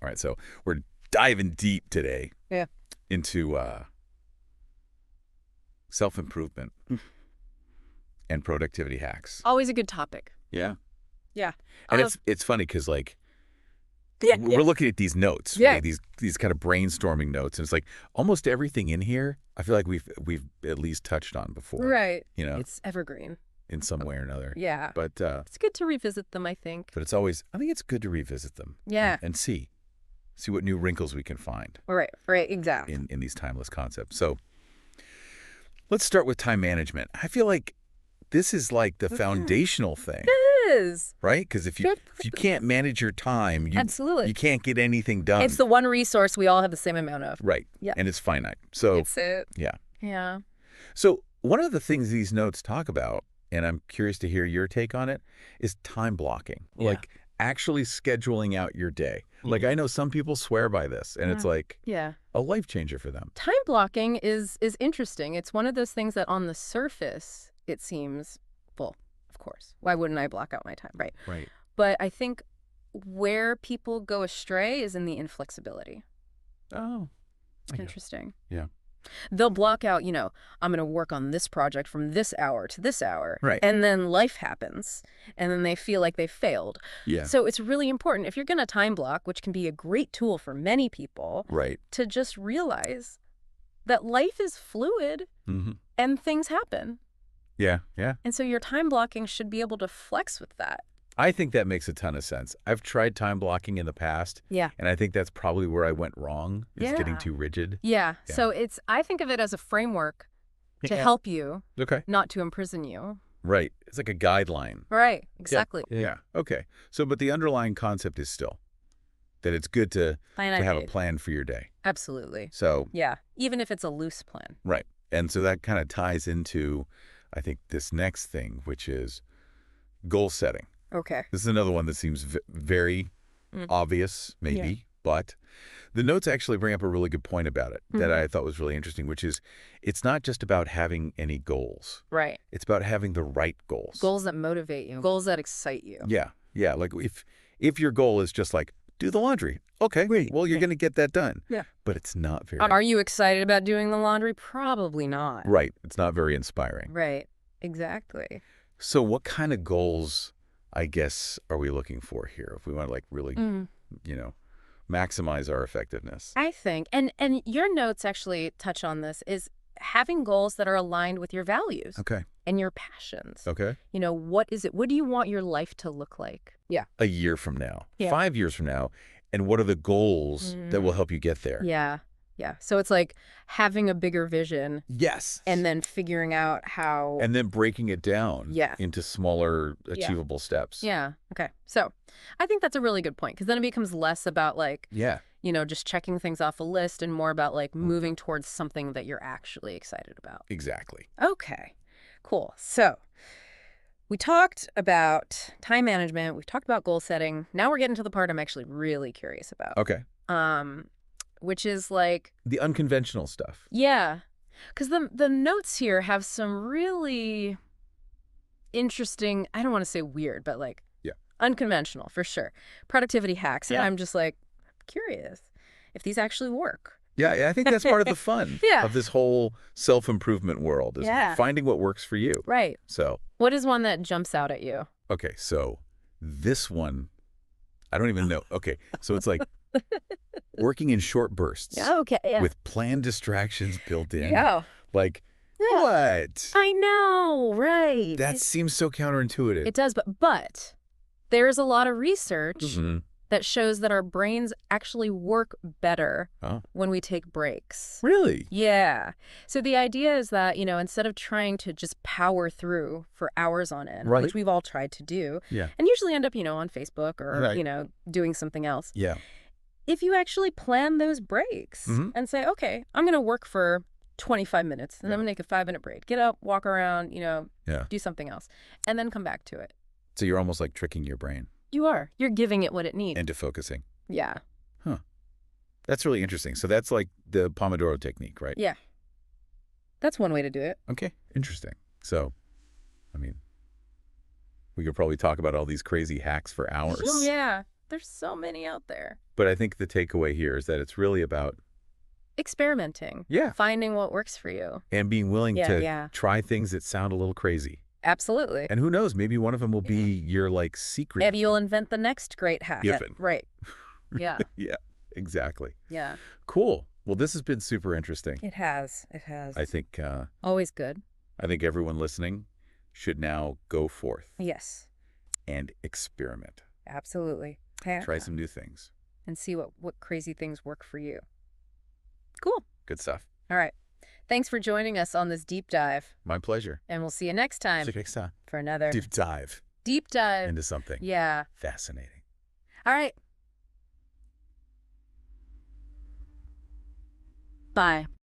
All right, so we're diving deep today into self-improvement and productivity hacks. Always a good topic. Yeah. Yeah. And it's funny because, like, we're looking at these notes, like these kind of brainstorming notes, and it's like almost everything in here, I feel like we've at least touched on before. Right. You know? It's evergreen. In some way or another. Yeah. But it's good to revisit them, I think. But it's always, I think it's good to revisit them. Yeah. And see what new wrinkles we can find. Right, exactly. In these timeless concepts. So let's start with time management. I feel like this is like the foundational thing. It is. Right? Because if you can't manage your time, Absolutely. You can't get anything done. It's the one resource we all have the same amount of. Right. Yeah. And it's finite. So it's it. Yeah. Yeah. So one of the things these notes talk about, and I'm curious to hear your take on it, is time blocking. Yeah. Like actually scheduling out your day. Like, I know some people swear by this, and it's like a life changer for them. Time blocking is interesting. It's one of those things that on the surface, it seems, well, of course, why wouldn't I block out my time, right? Right. But I think where people go astray is in the inflexibility. Oh. Interesting. Yeah. They'll block out, I'm going to work on this project from this hour to this hour. Right. And then life happens. And then they feel like they failed. Yeah. So it's really important, if you're going to time block, which can be a great tool for many people, right, to just realize that life is fluid and things happen. Yeah, yeah. And so your time blocking should be able to flex with that. I think that makes a ton of sense. I've tried time blocking in the past. Yeah. And I think that's probably where I went wrong, is getting too rigid. Yeah. So I think of it as a framework to help you, not to imprison you. Right. It's like a guideline. Right. Exactly. Yeah. Okay. So, but the underlying concept is still that it's good to have a plan for your day. Absolutely. So. Yeah. Even if it's a loose plan. Right. And so that kind of ties into, I think, this next thing, which is goal setting. Okay. This is another one that seems very obvious, maybe, but the notes actually bring up a really good point about it that I thought was really interesting, which is it's not just about having any goals. Right. It's about having the right goals. Goals that motivate you. Goals that excite you. Yeah. Yeah. Like if your goal is just like, do the laundry. Okay. Great. Well, you're going to get that done. Yeah. But it's not very. Are you excited about doing the laundry? Probably not. Right. It's not very inspiring. Right. Exactly. So what kind of goals, I guess, are we looking for here if we want to like really, maximize our effectiveness? I think, and your notes actually touch on this, is having goals that are aligned with your values. Okay. And your passions. Okay. What is it? What do you want your life to look like? Yeah. A year from now, 5 years from now, and what are the goals that will help you get there? Yeah. Yeah. So it's like having a bigger vision. Yes. And then figuring out how. And then breaking it down into smaller achievable steps. Yeah. Okay. So I think that's a really good point, because then it becomes less about like, just checking things off a list and more about like moving towards something that you're actually excited about. Exactly. Okay. Cool. So we talked about time management. We've talked about goal setting. Now we're getting to the part I'm actually really curious about. Okay. Which is like the unconventional stuff. Yeah. Because the notes here have some really interesting, I don't want to say weird, but like unconventional for sure. Productivity hacks. And I'm just like curious if these actually work. Yeah, I think that's part of the fun of this whole self-improvement world is finding what works for you. Right. So what is one that jumps out at you? Okay, so this one, I don't even know. Okay, so it's like working in short bursts. Okay. Yeah. With planned distractions built in. Yeah. Like, what? I know, right. That seems so counterintuitive. It does, but there's a lot of research that shows that our brains actually work better when we take breaks. Really? Yeah. So the idea is that, instead of trying to just power through for hours on end, which we've all tried to do, and usually end up, on Facebook or, doing something else. Yeah. If you actually plan those breaks and say, okay, I'm going to work for 25 minutes and I'm going to take a 5-minute break. Get up, walk around, do something else, and then come back to it. So you're almost like tricking your brain. You are. You're giving it what it needs. Into focusing. Yeah. Huh. That's really interesting. So that's like the Pomodoro technique, right? Yeah. That's one way to do it. Okay. Interesting. So, I mean, we could probably talk about all these crazy hacks for hours. Yeah. There's so many out there. But I think the takeaway here is that it's really about experimenting. Yeah. Finding what works for you. And being willing to try things that sound a little crazy. Absolutely. And who knows, maybe one of them will be your like secret. Maybe you'll invent the next great hack. Right. Yeah. Yeah, exactly. Yeah. Cool. Well, this has been super interesting. It has. It has. I think always good. I think everyone listening should now go forth. Yes. And experiment. Absolutely. Try some new things. And see what crazy things work for you. Cool. Good stuff. All right. Thanks for joining us on this deep dive. My pleasure. And we'll see you next time. See you next time. For another deep dive. Deep dive. Into something. Yeah. Fascinating. All right. Bye.